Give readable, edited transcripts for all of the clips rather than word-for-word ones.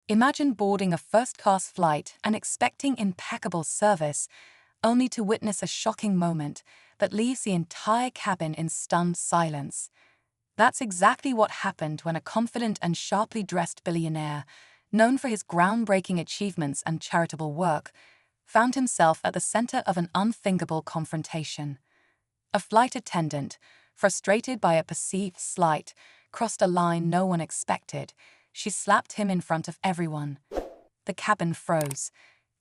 Imagine boarding a first-class flight and expecting impeccable service, only to witness a shocking moment that leaves the entire cabin in stunned silence. That's exactly what happened when a confident and sharply dressed billionaire, known for his groundbreaking achievements and charitable work, found himself at the center of an unthinkable confrontation. A flight attendant, frustrated by a perceived slight, crossed a line no one expected. She slapped him in front of everyone. The cabin froze.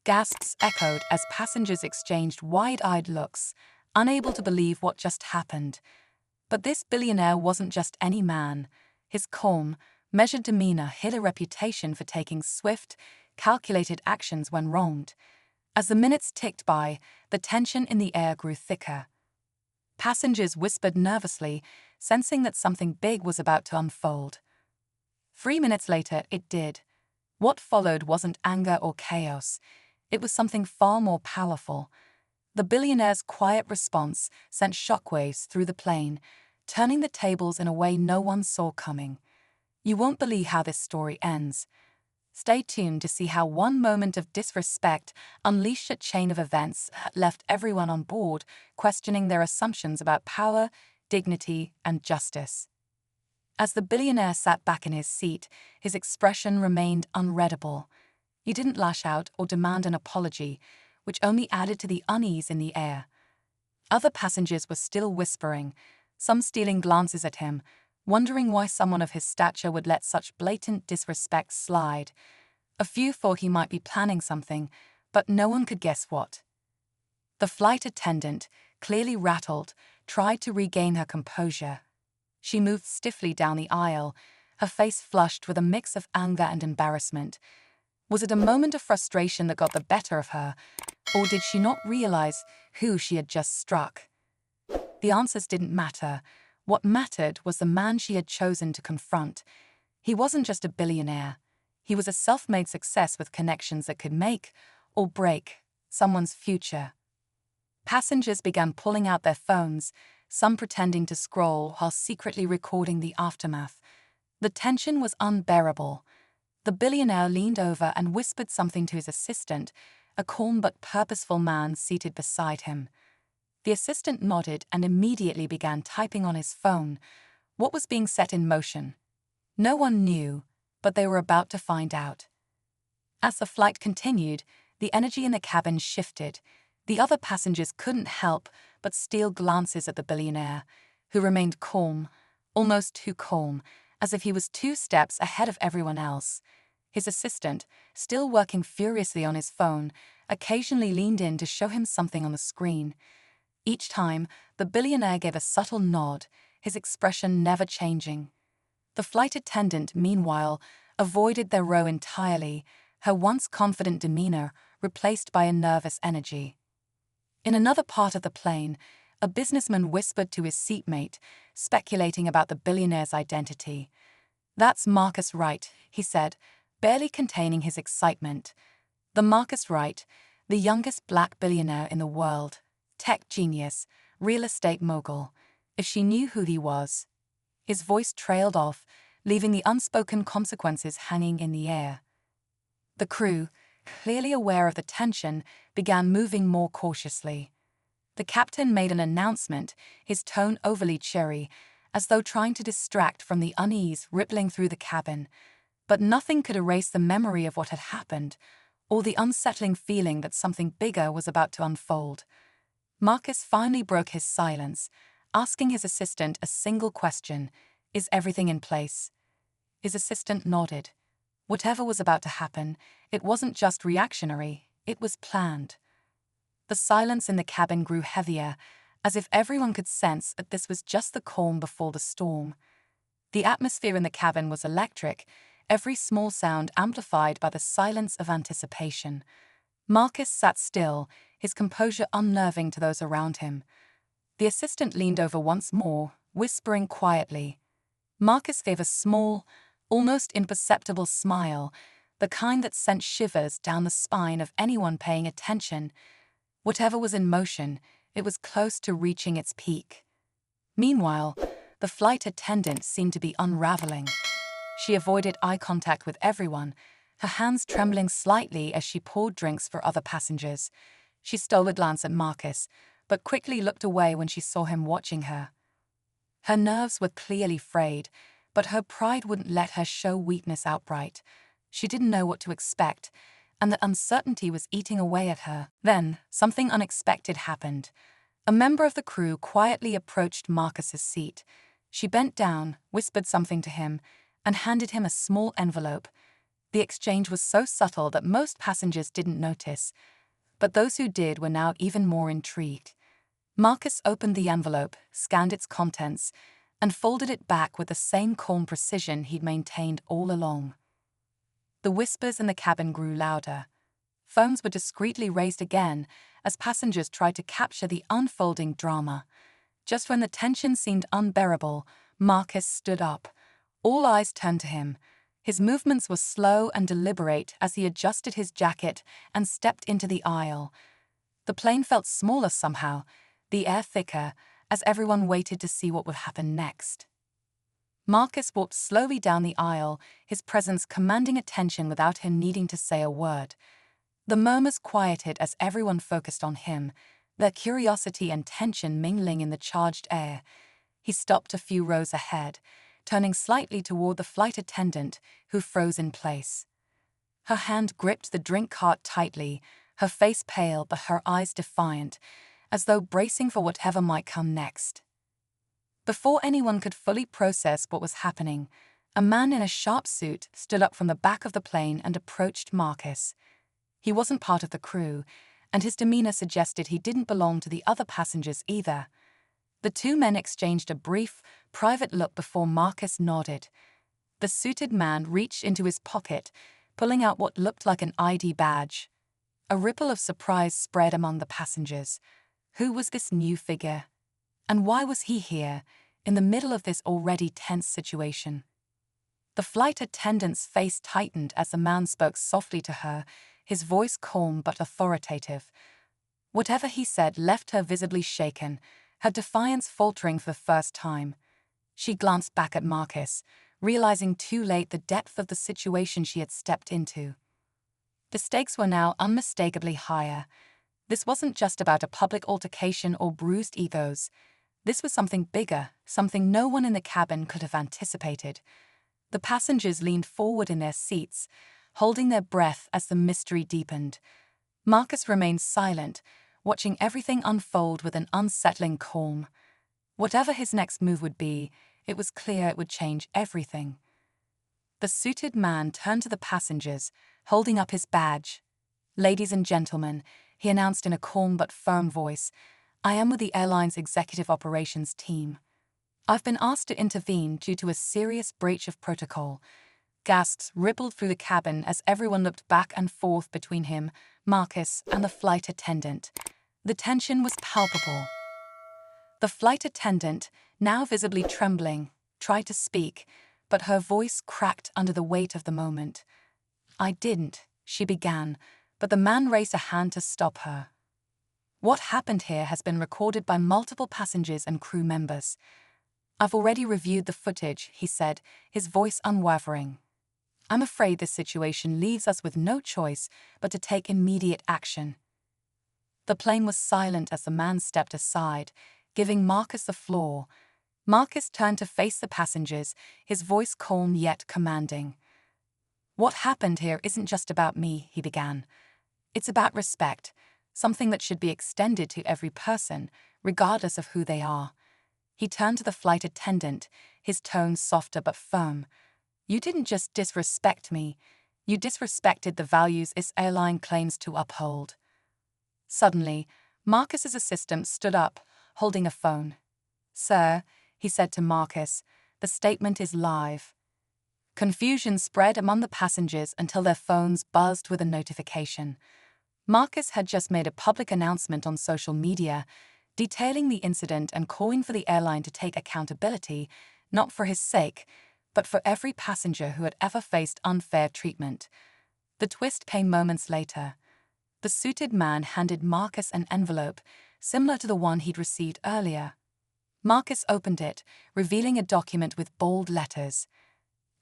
Gasps echoed as passengers exchanged wide-eyed looks, unable to believe what just happened. But this billionaire wasn't just any man. His calm, measured demeanor hid a reputation for taking swift, calculated actions when wronged. As the minutes ticked by, the tension in the air grew thicker. Passengers whispered nervously, sensing that something big was about to unfold. 3 minutes later, it did. What followed wasn't anger or chaos. It was something far more powerful. The billionaire's quiet response sent shockwaves through the plane, turning the tables in a way no one saw coming. You won't believe how this story ends. Stay tuned to see how one moment of disrespect unleashed a chain of events that left everyone on board questioning their assumptions about power, dignity, and justice. As the billionaire sat back in his seat, his expression remained unreadable. He didn't lash out or demand an apology, which only added to the unease in the air. Other passengers were still whispering, some stealing glances at him, wondering why someone of his stature would let such blatant disrespect slide. A few thought he might be planning something, but no one could guess what. The flight attendant, clearly rattled, tried to regain her composure. She moved stiffly down the aisle, her face flushed with a mix of anger and embarrassment. Was it a moment of frustration that got the better of her, or did she not realize who she had just struck? The answers didn't matter. What mattered was the man she had chosen to confront. He wasn't just a billionaire. He was a self-made success with connections that could make or break someone's future. Passengers began pulling out their phones, some pretending to scroll while secretly recording the aftermath. The tension was unbearable. The billionaire leaned over and whispered something to his assistant, a calm but purposeful man seated beside him. The assistant nodded and immediately began typing on his phone. What was being set in motion? No one knew, but they were about to find out. As the flight continued, the energy in the cabin shifted. The other passengers couldn't help but steal glances at the billionaire, who remained calm, almost too calm, as if he was 2 steps ahead of everyone else. His assistant, still working furiously on his phone, occasionally leaned in to show him something on the screen. Each time, the billionaire gave a subtle nod, his expression never changing. The flight attendant, meanwhile, avoided their row entirely, her once confident demeanor replaced by a nervous energy. In another part of the plane, a businessman whispered to his seatmate, speculating about the billionaire's identity. "That's Marcus Wright," he said, barely containing his excitement. The Marcus Wright, the youngest black billionaire in the world, tech genius, real estate mogul. If she knew who he was. His voice trailed off, leaving the unspoken consequences hanging in the air. The crew, clearly aware of the tension, began moving more cautiously. The captain made an announcement, his tone overly cheery, as though trying to distract from the unease rippling through the cabin. But nothing could erase the memory of what had happened, or the unsettling feeling that something bigger was about to unfold. Marcus finally broke his silence, asking his assistant a single question: "Is everything in place?" His assistant nodded. Whatever was about to happen, it wasn't just reactionary, it was planned. The silence in the cabin grew heavier, as if everyone could sense that this was just the calm before the storm. The atmosphere in the cabin was electric, every small sound amplified by the silence of anticipation. Marcus sat still, his composure unnerving to those around him. The assistant leaned over once more, whispering quietly. Marcus gave a small, almost imperceptible smile, the kind that sent shivers down the spine of anyone paying attention. Whatever was in motion, it was close to reaching its peak. Meanwhile, the flight attendant seemed to be unraveling. She avoided eye contact with everyone, her hands trembling slightly as she poured drinks for other passengers. She stole a glance at Marcus, but quickly looked away when she saw him watching her. Her nerves were clearly frayed, but her pride wouldn't let her show weakness outright. She didn't know what to expect, and the uncertainty was eating away at her. Then, something unexpected happened. A member of the crew quietly approached Marcus's seat. She bent down, whispered something to him, and handed him a small envelope. The exchange was so subtle that most passengers didn't notice, but those who did were now even more intrigued. Marcus opened the envelope, scanned its contents, and folded it back with the same calm precision he'd maintained all along. The whispers in the cabin grew louder. Phones were discreetly raised again as passengers tried to capture the unfolding drama. Just when the tension seemed unbearable, Marcus stood up. All eyes turned to him. His movements were slow and deliberate as he adjusted his jacket and stepped into the aisle. The plane felt smaller somehow, the air thicker, as everyone waited to see what would happen next. Marcus walked slowly down the aisle, his presence commanding attention without him needing to say a word. The murmurs quieted as everyone focused on him, their curiosity and tension mingling in the charged air. He stopped a few rows ahead, turning slightly toward the flight attendant, who froze in place. Her hand gripped the drink cart tightly, her face pale but her eyes defiant, as though bracing for whatever might come next. Before anyone could fully process what was happening, a man in a sharp suit stood up from the back of the plane and approached Marcus. He wasn't part of the crew, and his demeanor suggested he didn't belong to the other passengers either. The two men exchanged a brief, private look before Marcus nodded. The suited man reached into his pocket, pulling out what looked like an ID badge. A ripple of surprise spread among the passengers. Who was this new figure? And why was he here, in the middle of this already tense situation? The flight attendant's face tightened as the man spoke softly to her, his voice calm but authoritative. Whatever he said left her visibly shaken, her defiance faltering for the first time. She glanced back at Marcus, realizing too late the depth of the situation she had stepped into. The stakes were now unmistakably higher. This wasn't just about a public altercation or bruised egos. This was something bigger, something no one in the cabin could have anticipated. The passengers leaned forward in their seats, holding their breath as the mystery deepened. Marcus remained silent, watching everything unfold with an unsettling calm. Whatever his next move would be, it was clear it would change everything. The suited man turned to the passengers, holding up his badge. "Ladies and gentlemen," he announced in a calm but firm voice, "I am with the airline's executive operations team. I've been asked to intervene due to a serious breach of protocol." Gasps rippled through the cabin as everyone looked back and forth between him, Marcus, and the flight attendant. The tension was palpable. The flight attendant, now visibly trembling, tried to speak, but her voice cracked under the weight of the moment. "I didn't," she began, but the man raised a hand to stop her. "What happened here has been recorded by multiple passengers and crew members. I've already reviewed the footage," he said, his voice unwavering. "I'm afraid this situation leaves us with no choice but to take immediate action." The plane was silent as the man stepped aside, giving Marcus the floor. Marcus turned to face the passengers, his voice calm yet commanding. "What happened here isn't just about me," he began. "It's about respect, something that should be extended to every person, regardless of who they are." He turned to the flight attendant, his tone softer but firm. "You didn't just disrespect me, you disrespected the values this airline claims to uphold." Suddenly, Marcus's assistant stood up, holding a phone. "Sir," he said to Marcus, "the statement is live." Confusion spread among the passengers until their phones buzzed with a notification. Marcus had just made a public announcement on social media, detailing the incident and calling for the airline to take accountability, not for his sake, but for every passenger who had ever faced unfair treatment. The twist came moments later. The suited man handed Marcus an envelope, similar to the one he'd received earlier. Marcus opened it, revealing a document with bold letters.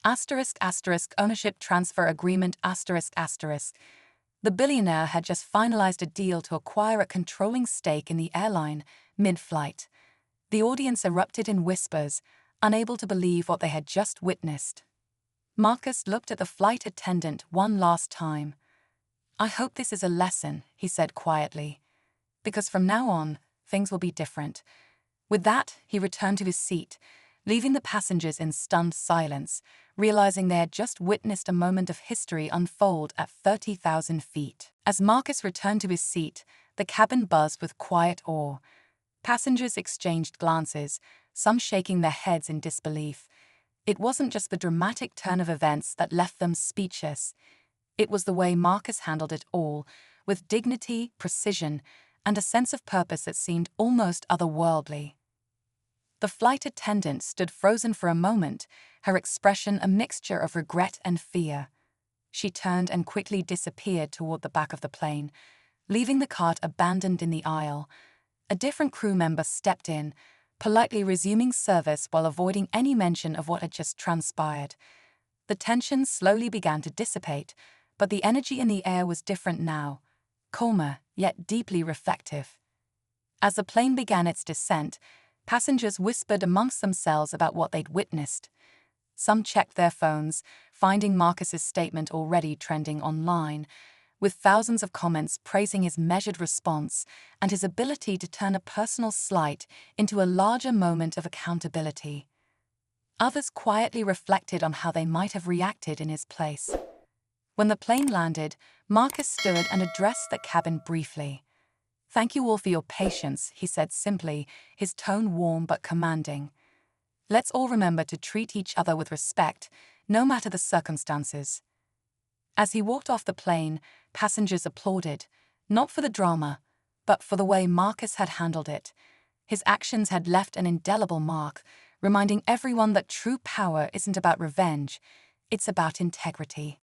**Ownership transfer agreement **. The billionaire had just finalized a deal to acquire a controlling stake in the airline, mid-flight. The audience erupted in whispers, unable to believe what they had just witnessed. Marcus looked at the flight attendant one last time. "I hope this is a lesson," he said quietly, "because from now on, things will be different." With that, he returned to his seat, leaving the passengers in stunned silence, realizing they had just witnessed a moment of history unfold at 30,000 feet. As Marcus returned to his seat, the cabin buzzed with quiet awe. Passengers exchanged glances, some shaking their heads in disbelief. It wasn't just the dramatic turn of events that left them speechless. It was the way Marcus handled it all, with dignity, precision, and a sense of purpose that seemed almost otherworldly. The flight attendant stood frozen for a moment, her expression a mixture of regret and fear. She turned and quickly disappeared toward the back of the plane, leaving the cart abandoned in the aisle. A different crew member stepped in, politely resuming service while avoiding any mention of what had just transpired. The tension slowly began to dissipate, but the energy in the air was different now, calmer yet deeply reflective. As the plane began its descent, passengers whispered amongst themselves about what they'd witnessed. Some checked their phones, finding Marcus's statement already trending online, with thousands of comments praising his measured response and his ability to turn a personal slight into a larger moment of accountability. Others quietly reflected on how they might have reacted in his place. When the plane landed, Marcus stood and addressed the cabin briefly. "Thank you all for your patience," he said simply, his tone warm but commanding. "Let's all remember to treat each other with respect, no matter the circumstances." As he walked off the plane, passengers applauded, not for the drama, but for the way Marcus had handled it. His actions had left an indelible mark, reminding everyone that true power isn't about revenge, it's about integrity.